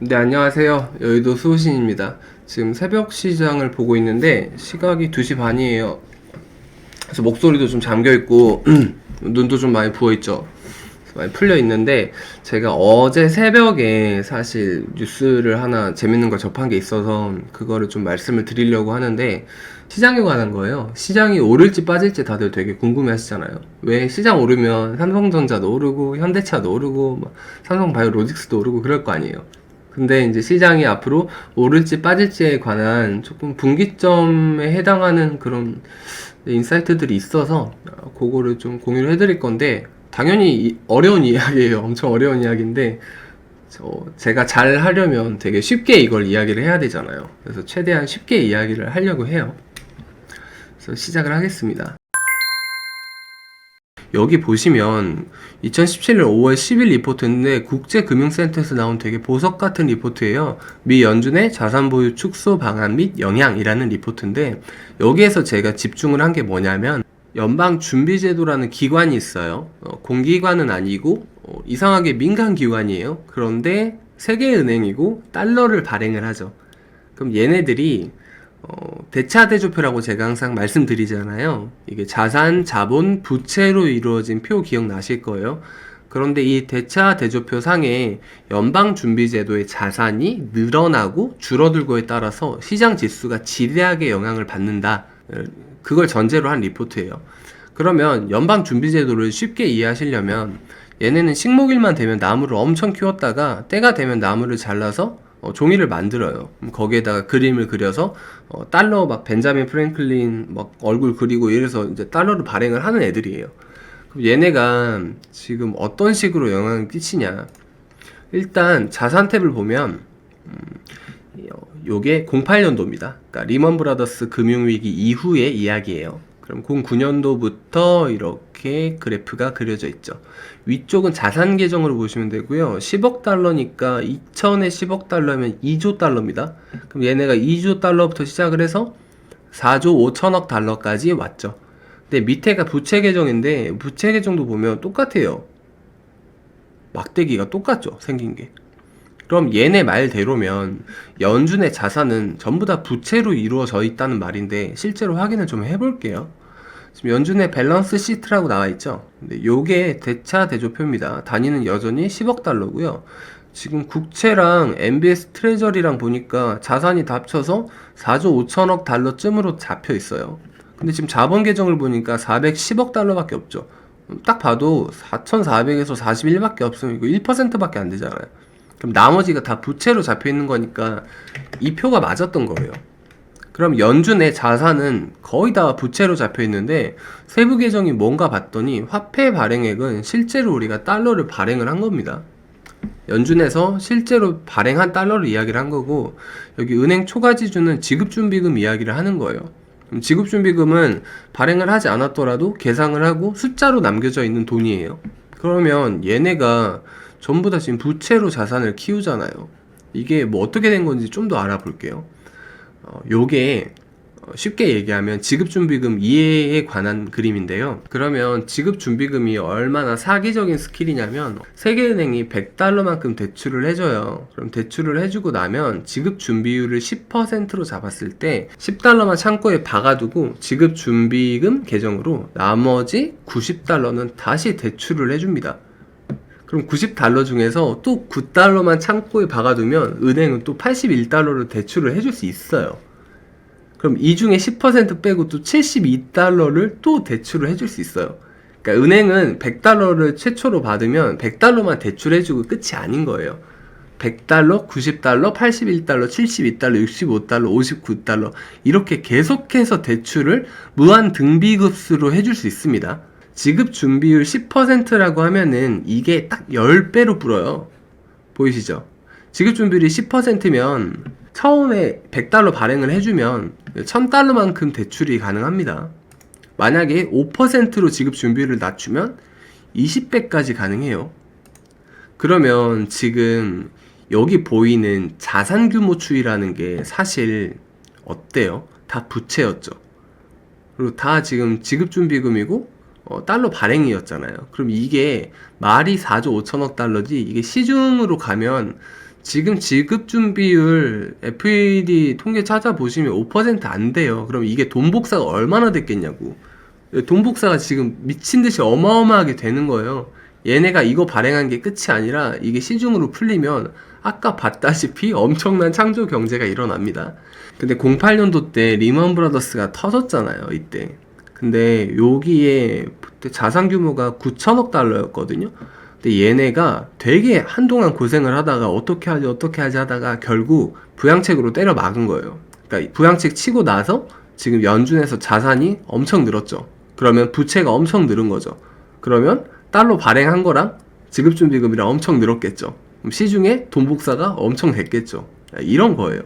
네, 안녕하세요. 여의도 수호신입니다. 지금 새벽 시장을 보고 있는데 시각이 2시 반이에요. 그래서 목소리도 좀 잠겨 있고 눈도 좀 많이 부어 있죠. 많이 풀려 있는데 제가 어제 새벽에 사실 뉴스를 하나 재밌는 걸 접한 게 있어서 그거를 좀 말씀을 드리려고 하는데, 시장에 관한 거예요. 시장이 오를지 빠질지 다들 되게 궁금해 하시잖아요. 왜 시장 오르면 삼성전자도 오르고 현대차도 오르고 삼성바이오로직스도 오르고 그럴 거 아니에요. 근데 이제 시장이 앞으로 오를지 빠질지에 관한 조금 분기점에 해당하는 그런 인사이트들이 있어서 그거를 좀 공유를 해드릴 건데, 당연히 어려운 이야기예요. 엄청 어려운 이야기인데 제가 잘 하려면 되게 쉽게 이걸 이야기를 해야 되잖아요. 그래서 최대한 쉽게 이야기를 하려고 해요. 그래서 시작을 하겠습니다. 여기 보시면 2017년 5월 10일 리포트인데 국제금융센터에서 나온 되게 보석 같은 리포트예요. 미 연준의 자산 보유 축소 방안 및 영향이라는 리포트인데, 여기에서 제가 집중을 한 게 뭐냐면 연방준비제도라는 기관이 있어요. 공기관은 아니고 이상하게 민간기관이에요. 그런데 세계은행이고 달러를 발행을 하죠. 그럼 얘네들이 대차대조표라고 제가 항상 말씀드리잖아요. 이게 자산, 자본, 부채로 이루어진 표 기억나실 거예요. 그런데 이 대차대조표 상에 연방준비제도의 자산이 늘어나고 줄어들고에 따라서 시장 지수가 지대하게 영향을 받는다. 그걸 전제로 한 리포트예요. 그러면 연방준비제도를 쉽게 이해하시려면 얘네는 식목일만 되면 나무를 엄청 키웠다가 때가 되면 나무를 잘라서 종이를 만들어요. 거기에다가 그림을 그려서 달러 막 벤자민 프랭클린 막 얼굴 그리고 이래서 이제 달러를 발행을 하는 애들이에요. 그럼 얘네가 지금 어떤 식으로 영향을 끼치냐? 일단 자산 탭을 보면 요게 08년도입니다. 그러니까 리먼 브라더스 금융위기 이후의 이야기예요. 그럼 09년도부터 이렇게 그래프가 그려져 있죠. 위쪽은 자산 계정으로 보시면 되고요. 10억 달러니까 2000에 10억 달러면 2조 달러입니다. 그럼 얘네가 2조 달러부터 시작을 해서 4조 5천억 달러까지 왔죠. 근데 밑에가 부채 계정인데 부채 계정도 보면 똑같아요. 막대기가 똑같죠, 생긴 게. 그럼 얘네 말대로면 연준의 자산은 전부 다 부채로 이루어져 있다는 말인데, 실제로 확인을 좀 해볼게요. 지금 연준의 밸런스 시트라고 나와 있죠. 근데 요게 대차 대조표입니다. 단위는 여전히 10억 달러고요. 지금 국채랑 MBS 트레저리랑 보니까 자산이 다 합쳐서 4조 5천억 달러쯤으로 잡혀 있어요. 근데 지금 자본 계정을 보니까 410억 달러밖에 없죠. 딱 봐도 4,400에서 41밖에 없으면 이거 1%밖에 안 되잖아요. 그럼 나머지가 다 부채로 잡혀 있는 거니까 이 표가 맞았던 거예요. 그럼 연준의 자산은 거의 다 부채로 잡혀 있는데 세부 계정이 뭔가 봤더니 화폐 발행액은 실제로 우리가 달러를 발행을 한 겁니다. 연준에서 실제로 발행한 달러를 이야기를 한 거고, 여기 은행 초과지주는 지급준비금 이야기를 하는 거예요. 그럼 지급준비금은 발행을 하지 않았더라도 계상을 하고 숫자로 남겨져 있는 돈이에요. 그러면 얘네가 전부 다 지금 부채로 자산을 키우잖아요. 이게 뭐 어떻게 된 건지 좀 더 알아볼게요. 요게 쉽게 얘기하면 지급준비금 이해에 관한 그림인데요. 그러면 지급준비금이 얼마나 사기적인 스킬이냐면, 세계은행이 100달러만큼 대출을 해줘요. 그럼 대출을 해주고 나면 지급준비율을 10%로 잡았을 때 10달러만 창고에 박아두고 지급준비금 계정으로 나머지 90달러는 다시 대출을 해줍니다. 그럼 90달러 중에서 또 9달러만 창고에 박아두면 은행은 또 81달러를 대출을 해줄 수 있어요. 그럼 이 중에 10% 빼고 또 72달러를 또 대출을 해줄 수 있어요. 그러니까 은행은 100달러를 최초로 받으면 100달러만 대출해주고 끝이 아닌 거예요. 100달러, 90달러, 81달러, 72달러, 65달러, 59달러 이렇게 계속해서 대출을 무한 등비급수로 해줄 수 있습니다. 지급 준비율 10%라고 하면은 이게 딱 10배로 불어요. 보이시죠? 지급 준비율이 10%면 처음에 100달러 발행을 해주면 1000달러만큼 대출이 가능합니다. 만약에 5%로 지급 준비율을 낮추면 20배까지 가능해요. 그러면 지금 여기 보이는 자산 규모 추이라는 게 사실 어때요? 다 부채였죠. 그리고 다 지금 지급 준비금이고 달러 발행이었잖아요. 그럼 이게 말이 4조 5천억 달러지, 이게 시중으로 가면 지금 지급준비율 FED 통계 찾아보시면 5% 안 돼요. 그럼 이게 돈 복사가 얼마나 됐겠냐고. 돈 복사가 지금 미친 듯이 어마어마하게 되는 거예요. 얘네가 이거 발행한 게 끝이 아니라 이게 시중으로 풀리면 아까 봤다시피 엄청난 창조 경제가 일어납니다. 근데 08년도 때 리먼 브라더스가 터졌잖아요, 이때. 근데 여기에 그때 자산 규모가 9천억 달러였거든요. 근데 얘네가 되게 한동안 고생을 하다가 어떻게 하지 하다가 결국 부양책으로 때려 막은 거예요. 그러니까 부양책 치고 나서 지금 연준에서 자산이 엄청 늘었죠. 그러면 부채가 엄청 늘은 거죠. 그러면 달러 발행한 거랑 지급준비금이랑 엄청 늘었겠죠. 그럼 시중에 돈 복사가 엄청 됐겠죠. 이런 거예요.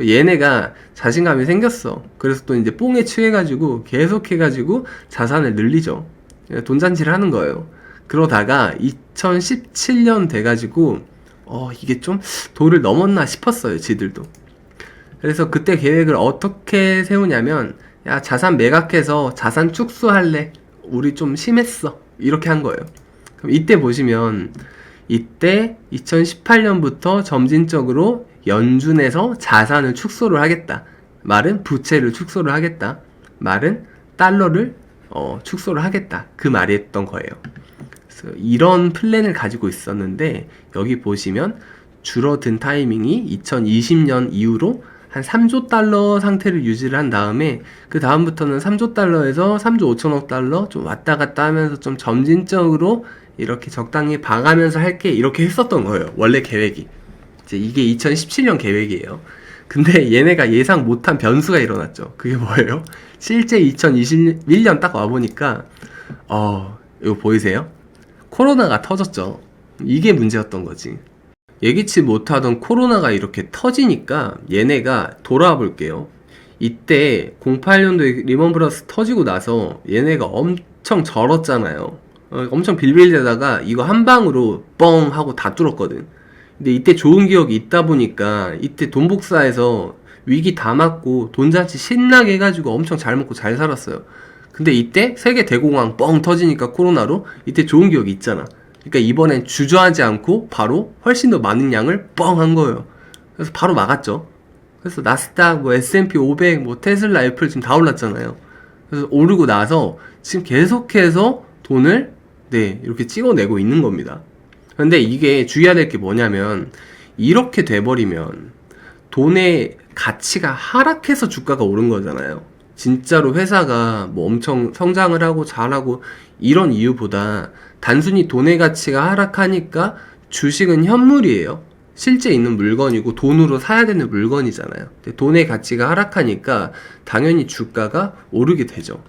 얘네가 자신감이 생겼어. 그래서 또 이제 뽕에 취해가지고 계속해가지고 자산을 늘리죠. 돈잔치를 하는 거예요. 그러다가 2017년 돼가지고 이게 좀 도를 넘었나 싶었어요, 지들도. 그래서 그때 계획을 어떻게 세우냐면, 야, 자산 매각해서 자산 축소할래. 우리 좀 심했어. 이렇게 한 거예요. 그럼 이때 보시면, 이때 2018년부터 점진적으로 연준에서 자산을 축소를 하겠다. 말은 부채를 축소를 하겠다. 말은 달러를 축소를 하겠다. 그 말이 했던 거예요. 그래서 이런 플랜을 가지고 있었는데, 여기 보시면 줄어든 타이밍이 2020년 이후로 한 3조 달러 상태를 유지를 한 다음에, 그 다음부터는 3조 달러에서 3조 5천억 달러 좀 왔다 갔다 하면서 좀 점진적으로 이렇게 적당히 봐가면서 할게, 이렇게 했었던 거예요. 원래 계획이. 이제 이게 2017년 계획이에요. 근데 얘네가 예상 못한 변수가 일어났죠. 그게 뭐예요? 실제 2021년 딱 와보니까 이거 보이세요? 코로나가 터졌죠. 이게 문제였던 거지. 예기치 못하던 코로나가 이렇게 터지니까 얘네가 돌아와 볼게요. 이때 08년도에 리먼 브라더스 터지고 나서 얘네가 엄청 절었잖아요. 엄청 빌빌대다가 이거 한 방으로 뻥 하고 다 뚫었거든. 근데 이때 좋은 기억이 있다 보니까 이때 돈 복사해서 위기 다 맞고 돈잔치 신나게 해가지고 엄청 잘 먹고 잘 살았어요. 근데 이때 세계 대공황 뻥 터지니까 코로나로 이때 좋은 기억이 있잖아. 그러니까 이번엔 주저하지 않고 바로 훨씬 더 많은 양을 뻥 한 거예요. 그래서 바로 막았죠. 그래서 나스닥, S&P 500, 테슬라, 애플 지금 다 올랐잖아요. 그래서 오르고 나서 지금 계속해서 돈을 이렇게 찍어내고 있는 겁니다. 근데 이게 주의해야 될 게 뭐냐면, 이렇게 돼버리면 돈의 가치가 하락해서 주가가 오른 거잖아요. 진짜로 회사가 엄청 성장을 하고 잘하고 이런 이유보다 단순히 돈의 가치가 하락하니까 주식은 현물이에요. 실제 있는 물건이고 돈으로 사야 되는 물건이잖아요. 돈의 가치가 하락하니까 당연히 주가가 오르게 되죠.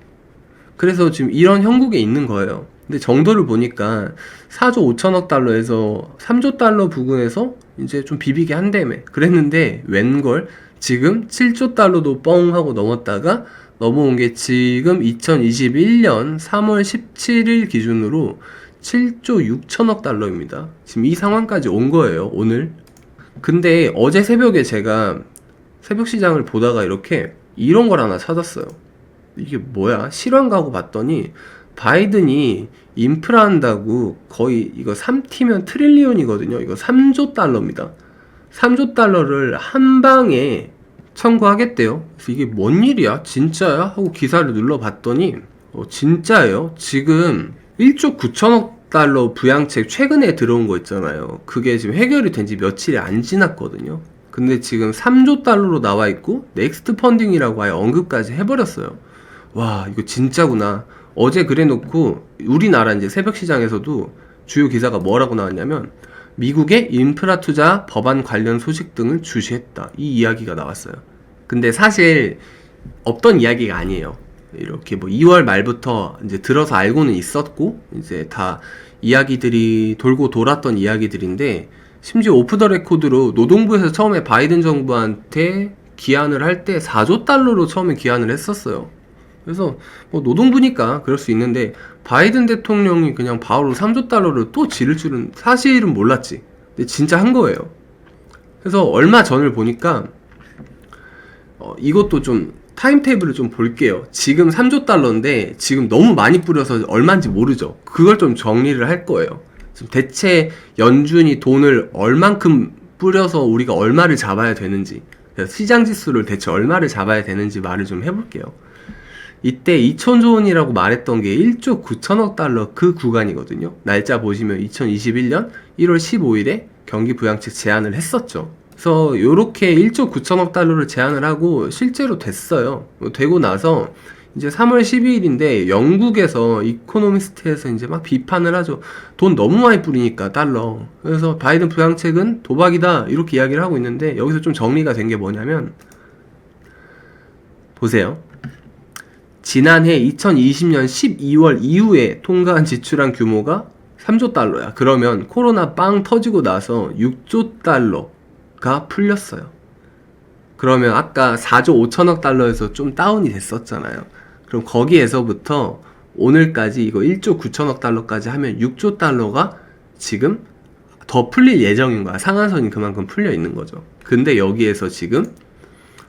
그래서 지금 이런 형국에 있는 거예요. 근데 정도를 보니까 4조 5천억 달러에서 3조 달러 부근에서 이제 좀 비비게 한다며 그랬는데 웬걸 지금 7조 달러도 뻥 하고 넘었다가 넘어온 게 지금 2021년 3월 17일 기준으로 7조 6천억 달러입니다. 지금 이 상황까지 온 거예요, 오늘. 근데 어제 새벽에 제가 새벽 시장을 보다가 이렇게 이런 걸 하나 찾았어요. 이게 뭐야? 실황 가고 봤더니 바이든이 인프라 한다고 거의 이거 3T면 트릴리온이거든요. 이거 3조 달러입니다. 3조 달러를 한 방에 청구하겠대요. 그래서 이게 뭔 일이야? 진짜야? 하고 기사를 눌러봤더니 진짜예요. 지금 1조 9천억 달러 부양책 최근에 들어온 거 있잖아요. 그게 지금 해결이 된 지 며칠이 안 지났거든요. 근데 지금 3조 달러로 나와 있고 넥스트 펀딩이라고 아예 언급까지 해버렸어요. 와, 이거 진짜구나. 어제 그래놓고 우리나라 이제 새벽 시장에서도 주요 기사가 뭐라고 나왔냐면, 미국의 인프라 투자 법안 관련 소식 등을 주시했다, 이 이야기가 나왔어요. 근데 사실 없던 이야기가 아니에요. 이렇게 2월 말부터 이제 들어서 알고는 있었고 이제 다 이야기들이 돌고 돌았던 이야기들인데, 심지어 오프 더 레코드로 노동부에서 처음에 바이든 정부한테 기한을 할 때 4조 달러로 처음에 기한을 했었어요. 그래서 노동부니까 그럴 수 있는데, 바이든 대통령이 그냥 바로 3조 달러를 또 지를 줄은 사실은 몰랐지. 근데 진짜 한 거예요. 그래서 얼마 전을 보니까 이것도 좀 타임테이블을 좀 볼게요. 지금 3조 달러인데 지금 너무 많이 뿌려서 얼마인지 모르죠. 그걸 좀 정리를 할 거예요. 지금 대체 연준이 돈을 얼만큼 뿌려서 우리가 얼마를 잡아야 되는지, 시장 지수를 대체 얼마를 잡아야 되는지 말을 좀 해볼게요. 이때 2천조 원이라고 말했던 게 1조 9천억 달러 그 구간이거든요. 날짜 보시면 2021년 1월 15일에 경기 부양책 제안을 했었죠. 그래서 요렇게 1조 9천억 달러를 제안을 하고 실제로 됐어요. 되고 나서 이제 3월 12일인데 영국에서 이코노미스트에서 이제 막 비판을 하죠. 돈 너무 많이 뿌리니까 달러. 그래서 바이든 부양책은 도박이다 이렇게 이야기를 하고 있는데, 여기서 좀 정리가 된 게 뭐냐면 보세요. 지난해 2020년 12월 이후에 통과한 지출한 규모가 3조 달러야. 그러면 코로나 빵 터지고 나서 6조 달러가 풀렸어요. 그러면 아까 4조 5천억 달러에서 좀 다운이 됐었잖아요. 그럼 거기에서부터 오늘까지 이거 1조 9천억 달러까지 하면 6조 달러가 지금 더 풀릴 예정인 거야. 상한선이 그만큼 풀려 있는 거죠. 근데 여기에서 지금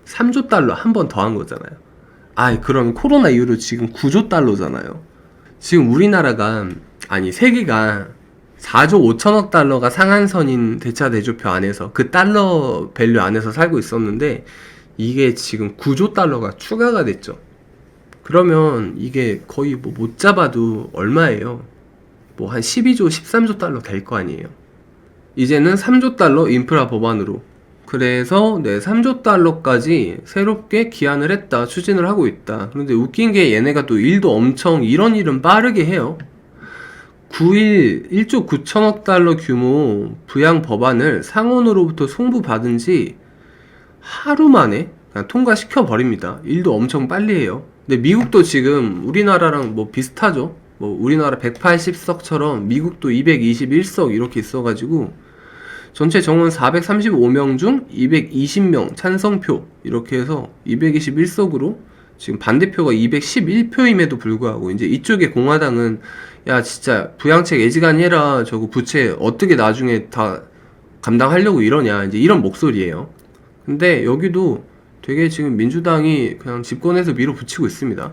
3조 달러 한 번 더 한 거잖아요. 그럼 코로나 이후로 지금 9조 달러잖아요. 지금 우리나라가, 아니 세계가 4조 5천억 달러가 상한선인 대차 대조표 안에서, 그 달러 밸류 안에서 살고 있었는데 이게 지금 9조 달러가 추가가 됐죠. 그러면 이게 거의 뭐 못 잡아도 얼마예요? 뭐 한 12조 13조 달러 될 거 아니에요. 이제는 3조 달러 인프라 법안으로, 그래서 3조 달러까지 새롭게 기한을 했다, 추진을 하고 있다. 그런데 웃긴 게 얘네가 또 일도 엄청 이런 일은 빠르게 해요. 9일 1조 9천억 달러 규모 부양 법안을 상원으로부터 송부받은 지 하루 만에 그냥 통과시켜 버립니다. 일도 엄청 빨리 해요. 근데 미국도 지금 우리나라랑 뭐 비슷하죠. 뭐 우리나라 180석처럼 미국도 221석 이렇게 있어가지고 전체 정원 435명 중 220명 찬성표 이렇게 해서 221석으로 지금 반대표가 211표임에도 불구하고 이제 이쪽에 공화당은 야 진짜 부양책 애지간히 해라, 저거 부채 어떻게 나중에 다 감당하려고 이러냐, 이제 이런 목소리예요. 근데 여기도 되게 지금 민주당이 그냥 집권해서 밀어붙이고 있습니다.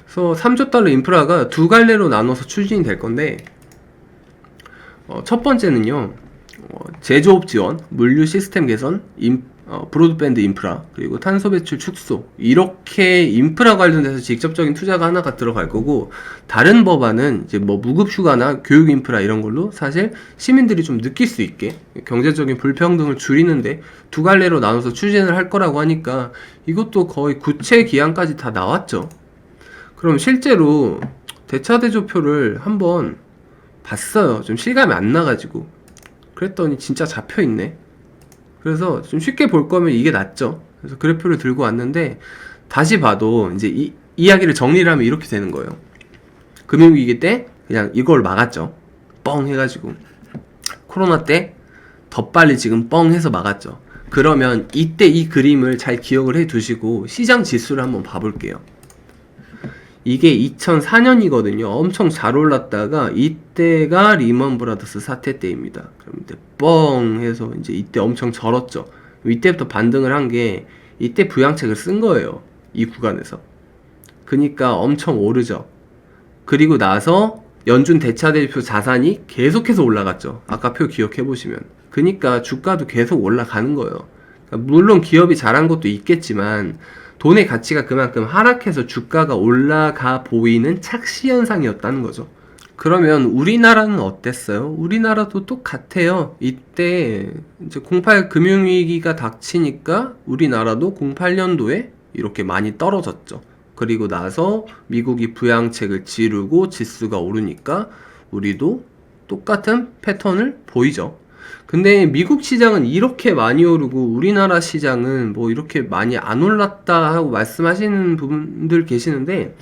그래서 3조 달러 인프라가 두 갈래로 나눠서 추진이 될 건데, 첫 번째는요, 제조업 지원, 물류 시스템 개선, 브로드밴드 인프라, 그리고 탄소 배출 축소, 이렇게 인프라 관련돼서 직접적인 투자가 하나가 들어갈 거고, 다른 법안은 이제 뭐 무급 휴가나 교육 인프라 이런 걸로 사실 시민들이 좀 느낄 수 있게 경제적인 불평등을 줄이는데 두 갈래로 나눠서 추진을 할 거라고 하니까 이것도 거의 구체 기한까지 다 나왔죠. 그럼 실제로 대차대조표를 한번 봤어요. 좀 실감이 안 나가지고. 그랬더니 진짜 잡혀있네. 그래서 좀 쉽게 볼 거면 이게 낫죠. 그래서 그래프를 들고 왔는데, 다시 봐도 이제 이 이야기를 정리를 하면 이렇게 되는 거예요. 금융위기 때 그냥 이걸 막았죠. 뻥 해가지고. 코로나 때 더 빨리 지금 뻥 해서 막았죠. 그러면 이때 이 그림을 잘 기억을 해 두시고 시장 지수를 한번 봐볼게요. 이게 2004년이거든요. 엄청 잘 올랐다가 이때가 리먼 브라더스 사태 때입니다. 그럼 이때 뻥 해서 이제 이때 엄청 절었죠. 이때부터 반등을 한 게 이때 부양책을 쓴 거예요. 이 구간에서. 그니까 엄청 오르죠. 그리고 나서 연준 대차대표 자산이 계속해서 올라갔죠. 아까 표 기억해 보시면. 그니까 주가도 계속 올라가는 거예요. 그러니까 물론 기업이 잘한 것도 있겠지만 돈의 가치가 그만큼 하락해서 주가가 올라가 보이는 착시 현상이었다는 거죠. 그러면 우리나라는 어땠어요? 우리나라도 똑같아요. 이때 이제 08 금융위기가 닥치니까 우리나라도 08년도에 이렇게 많이 떨어졌죠. 그리고 나서 미국이 부양책을 지르고 지수가 오르니까 우리도 똑같은 패턴을 보이죠. 근데 미국 시장은 이렇게 많이 오르고 우리나라 시장은 뭐 이렇게 많이 안 올랐다 하고 말씀하시는 분들 계시는데,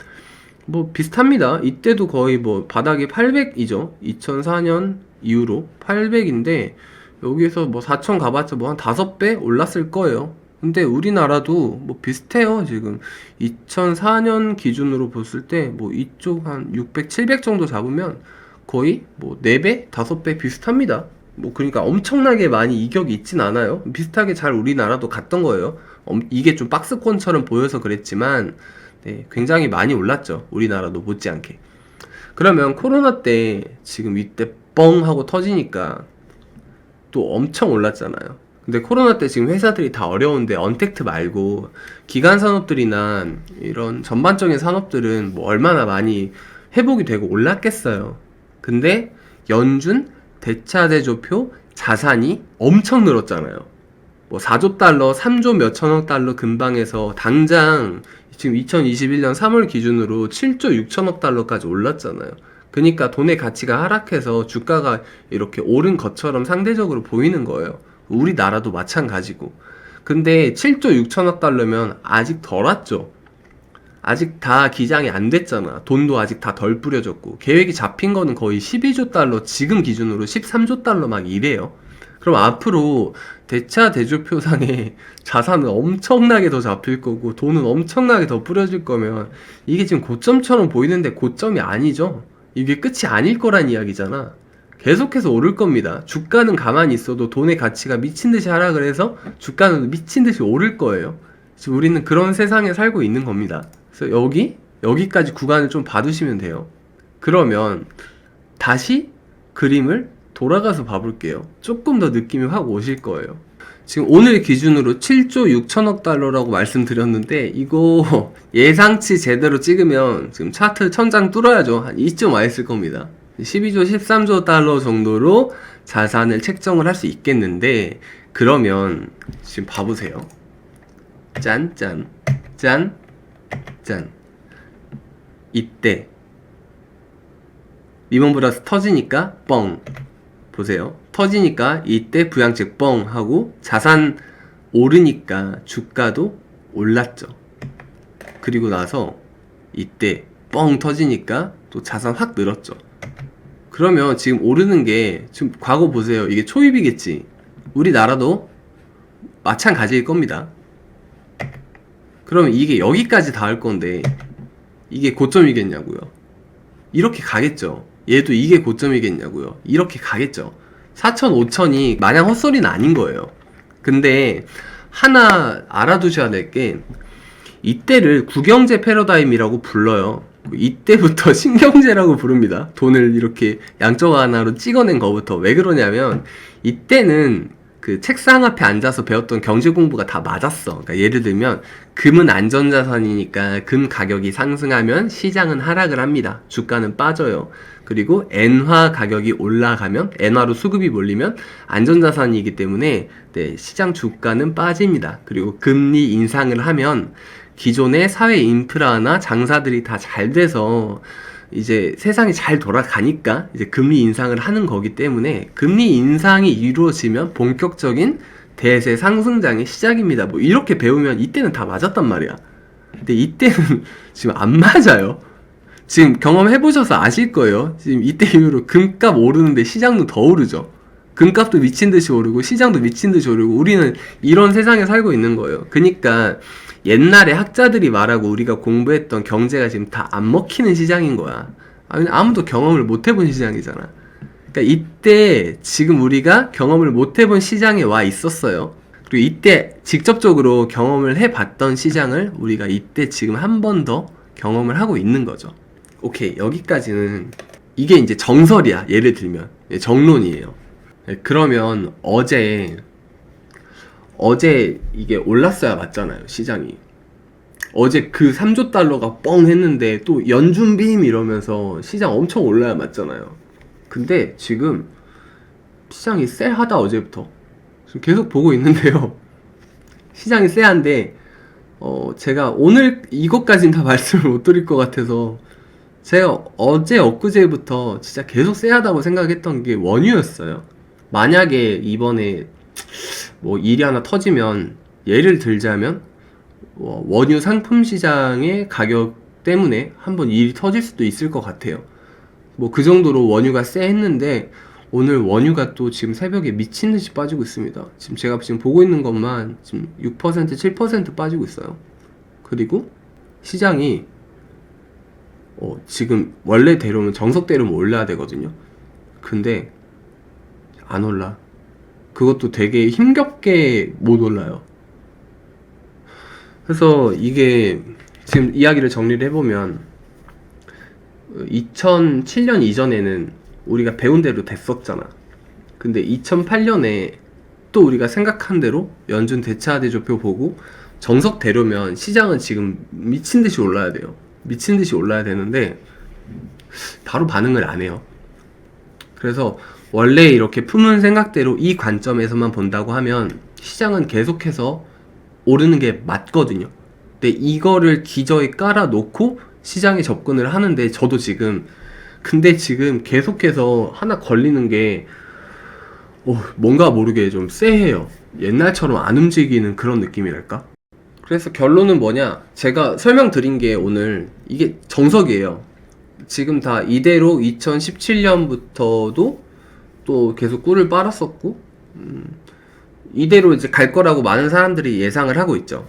뭐 비슷합니다. 이때도 거의 뭐 바닥이 800이죠. 2004년 이후로 800인데 여기서 뭐 4천 가봤자 뭐 한 5배 올랐을 거예요. 근데 우리나라도 뭐 비슷해요. 지금 2004년 기준으로 봤을 때 뭐 이쪽 한 600, 700 정도 잡으면 거의 뭐 4배, 5배 비슷합니다. 뭐 그러니까 엄청나게 많이 이격이 있진 않아요. 비슷하게 잘 우리나라도 갔던 거예요. 이게 좀 박스권처럼 보여서 그랬지만 네, 굉장히 많이 올랐죠. 우리나라도 못지않게. 그러면 코로나 때 지금 이때 뻥 하고 터지니까 또 엄청 올랐잖아요. 근데 코로나 때 지금 회사들이 다 어려운데 언택트 말고 기간 산업들이나 이런 전반적인 산업들은 뭐 얼마나 많이 회복이 되고 올랐겠어요. 근데 연준 대차대조표 자산이 엄청 늘었잖아요. 뭐 4조 달러, 3조 몇천억 달러 근방에서 당장 지금 2021년 3월 기준으로 7조 6천억 달러까지 올랐잖아요. 그러니까 돈의 가치가 하락해서 주가가 이렇게 오른 것처럼 상대적으로 보이는 거예요. 우리나라도 마찬가지고. 근데 7조 6천억 달러면 아직 덜 왔죠. 아직 다 기장이 안 됐잖아. 돈도 아직 다 덜 뿌려졌고. 계획이 잡힌 거는 거의 12조 달러, 지금 기준으로 13조 달러 막 이래요. 그럼 앞으로 대차 대조표상에 자산은 엄청나게 더 잡힐 거고 돈은 엄청나게 더 뿌려질 거면 이게 지금 고점처럼 보이는데 고점이 아니죠. 이게 끝이 아닐 거란 이야기잖아. 계속해서 오를 겁니다. 주가는 가만히 있어도 돈의 가치가 미친듯이 하락을 해서 주가는 미친듯이 오를 거예요. 지금 우리는 그런 세상에 살고 있는 겁니다. 그래서 여기까지 구간을 좀 봐두시면 돼요. 그러면 다시 그림을 돌아가서 봐볼게요. 조금 더 느낌이 확 오실 거예요. 지금 오늘 기준으로 7조 6천억 달러라고 말씀드렸는데 이거 예상치 제대로 찍으면 지금 차트 천장 뚫어야죠. 한 이쯤 와 있을 겁니다. 12조 13조 달러 정도로 자산을 책정을 할 수 있겠는데 그러면 지금 봐보세요. 짠, 짠, 짠, 짠. 이때 리먼브라더스 터지니까 뻥. 보세요. 터지니까 이때 부양책 뻥 하고 자산 오르니까 주가도 올랐죠. 그리고 나서 이때 뻥 터지니까 또 자산 확 늘었죠. 그러면 지금 오르는 게 지금 과거 보세요. 이게 초입이겠지. 우리나라도 마찬가지일 겁니다. 그러면 이게 여기까지 닿을 건데 이게 고점이겠냐고요. 이렇게 가겠죠. 얘도 이게 고점이겠냐고요. 이렇게 가겠죠. 4천, 5천이 마냥 헛소리는 아닌 거예요. 근데 하나 알아두셔야 될 게 이때를 구경제 패러다임이라고 불러요. 이때부터 신경제라고 부릅니다. 돈을 이렇게 양쪽 하나로 찍어낸 거부터. 왜 그러냐면 이때는 그 책상 앞에 앉아서 배웠던 경제 공부가 다 맞았어. 그러니까 예를 들면 금은 안전자산이니까 금 가격이 상승하면 시장은 하락을 합니다. 주가는 빠져요. 그리고 엔화 가격이 올라가면 엔화로 수급이 몰리면 안전자산이기 때문에 네, 시장 주가는 빠집니다. 그리고 금리 인상을 하면 기존의 사회 인프라나 장사들이 다 잘 돼서 이제 세상이 잘 돌아가니까 이제 금리 인상을 하는 거기 때문에 금리 인상이 이루어지면 본격적인 대세 상승장의 시작입니다. 뭐 이렇게 배우면 이때는 다 맞았단 말이야. 근데 이때는 지금 안 맞아요. 지금 경험해보셔서 아실 거예요. 지금 이때 이후로 금값 오르는데 시장도 더 오르죠. 금값도 미친듯이 오르고 시장도 미친듯이 오르고 우리는 이런 세상에 살고 있는 거예요. 그러니까 옛날에 학자들이 말하고 우리가 공부했던 경제가 지금 다 안 먹히는 시장인 거야. 아무도 경험을 못 해본 시장이잖아. 그러니까 이때 지금 우리가 경험을 못 해본 시장에 와 있었어요. 그리고 이때 직접적으로 경험을 해봤던 시장을 우리가 이때 지금 한 번 더 경험을 하고 있는 거죠. 오케이, 여기까지는 이게 이제 정설이야. 예를 들면 정론이에요. 그러면 어제 이게 올랐어야 맞잖아요, 시장이. 어제 그 3조 달러가 뻥 했는데 또 연준빔 이러면서 시장 엄청 올라야 맞잖아요. 근데 지금 시장이 쎄하다. 어제부터 지금 계속 보고 있는데요. 시장이 쎄한데 제가 오늘 이것까지는 다 말씀을 못 드릴 것 같아서 제가 어제 엊그제부터 진짜 계속 쎄하다고 생각했던 게 원유였어요. 만약에 이번에 뭐 일이 하나 터지면 예를 들자면 원유 상품 시장의 가격 때문에 한번 일이 터질 수도 있을 것 같아요. 뭐 그 정도로 원유가 쎄했는데 오늘 원유가 또 지금 새벽에 미친듯이 빠지고 있습니다. 지금 제가 지금 보고 있는 것만 지금 6%, 7% 빠지고 있어요. 그리고 시장이 지금 원래대로면 정석대로면 올라야 되거든요. 근데 안 올라. 그것도 되게 힘겹게 못 올라요. 그래서 이게 지금 이야기를 정리를 해보면 2007년 이전에는 우리가 배운 대로 됐었잖아. 근데 2008년에 또 우리가 생각한 대로 연준 대차 대조표 보고 정석대로면 시장은 지금 미친 듯이 올라야 돼요. 미친 듯이 올라야 되는데 바로 반응을 안 해요. 그래서 원래 이렇게 품은 생각대로 이 관점에서만 본다고 하면 시장은 계속해서 오르는 게 맞거든요. 근데 이거를 기저에 깔아놓고 시장에 접근을 하는데 저도 지금 근데 지금 계속해서 하나 걸리는 게 뭔가 모르게 좀 쎄해요. 옛날처럼 안 움직이는 그런 느낌이랄까? 그래서 결론은 뭐냐? 제가 설명드린 게 오늘 이게 정석이에요. 지금 다 이대로 2017년부터도 또 계속 꿀을 빨았었고, 이대로 이제 갈 거라고 많은 사람들이 예상을 하고 있죠.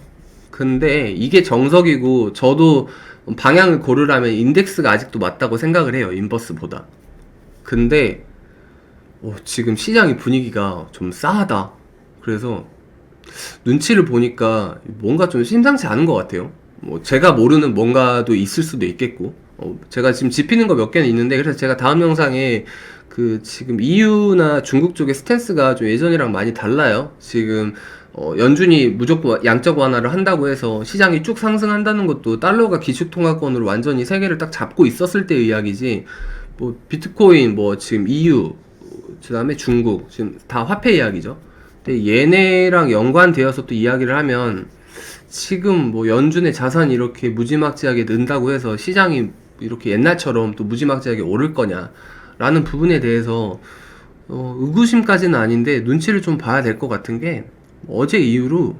근데 이게 정석이고, 저도 방향을 고르라면 인덱스가 아직도 맞다고 생각을 해요. 인버스보다. 근데, 지금 시장의 분위기가 좀 싸하다. 그래서, 눈치를 보니까 뭔가 좀 심상치 않은 것 같아요. 뭐 제가 모르는 뭔가도 있을 수도 있겠고, 제가 지금 짚히는 거 몇 개는 있는데, 그래서 제가 다음 영상에 그 지금 EU나 중국 쪽의 스탠스가 좀 예전이랑 많이 달라요. 지금 연준이 무조건 양적 완화를 한다고 해서 시장이 쭉 상승한다는 것도 달러가 기축통화권으로 완전히 세계를 딱 잡고 있었을 때의 이야기지. 뭐 비트코인, 뭐 지금 EU, 그다음에 중국 지금 다 화폐 이야기죠. 근데 얘네랑 연관되어서 또 이야기를 하면 지금 뭐 연준의 자산이 이렇게 무지막지하게 는다고 해서 시장이 이렇게 옛날처럼 또 무지막지하게 오를 거냐 라는 부분에 대해서 의구심까지는 아닌데 눈치를 좀 봐야 될 것 같은 게 어제 이후로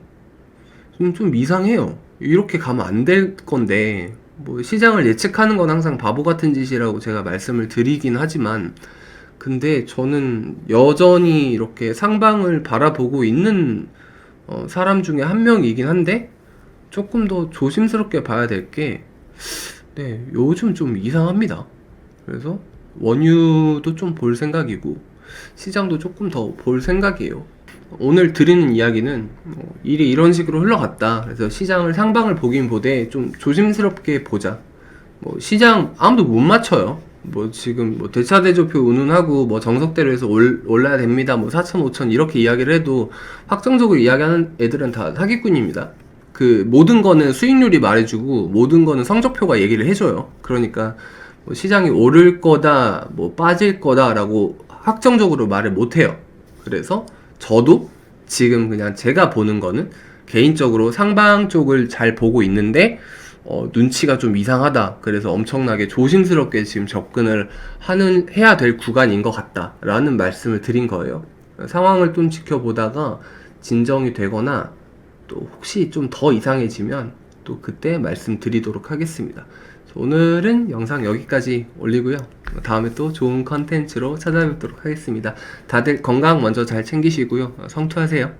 좀 이상해요. 이렇게 가면 안 될 건데 뭐 시장을 예측하는 건 항상 바보 같은 짓이라고 제가 말씀을 드리긴 하지만 근데 저는 여전히 이렇게 상방을 바라보고 있는 사람 중에 한 명이긴 한데 조금 더 조심스럽게 봐야 될 게 네, 요즘 좀 이상합니다. 그래서 원유도 좀 볼 생각이고 시장도 조금 더 볼 생각이에요. 오늘 드리는 이야기는 일이 이런 식으로 흘러갔다. 그래서 시장을 상방을 보긴 보되 좀 조심스럽게 보자. 뭐 시장 아무도 못 맞춰요. 뭐 지금 뭐 대차대조표 운운하고 뭐 정석대로 해서 올라야 됩니다. 뭐 4천 5천 이렇게 이야기를 해도 확정적으로 이야기하는 애들은 다 사기꾼입니다. 그 모든 거는 수익률이 말해주고 모든 거는 성적표가 얘기를 해줘요. 그러니까 뭐 시장이 오를 거다, 뭐 빠질 거다라고 확정적으로 말을 못해요. 그래서 저도 지금 그냥 제가 보는 거는 개인적으로 상방 쪽을 잘 보고 있는데 눈치가 좀 이상하다. 그래서 엄청나게 조심스럽게 지금 접근을 해야 될 구간인 것 같다라는 말씀을 드린 거예요. 상황을 좀 지켜보다가 진정이 되거나 또 혹시 좀 더 이상해지면 또 그때 말씀드리도록 하겠습니다. 오늘은 영상 여기까지 올리고요. 다음에 또 좋은 컨텐츠로 찾아뵙도록 하겠습니다. 다들 건강 먼저 잘 챙기시고요. 성투하세요.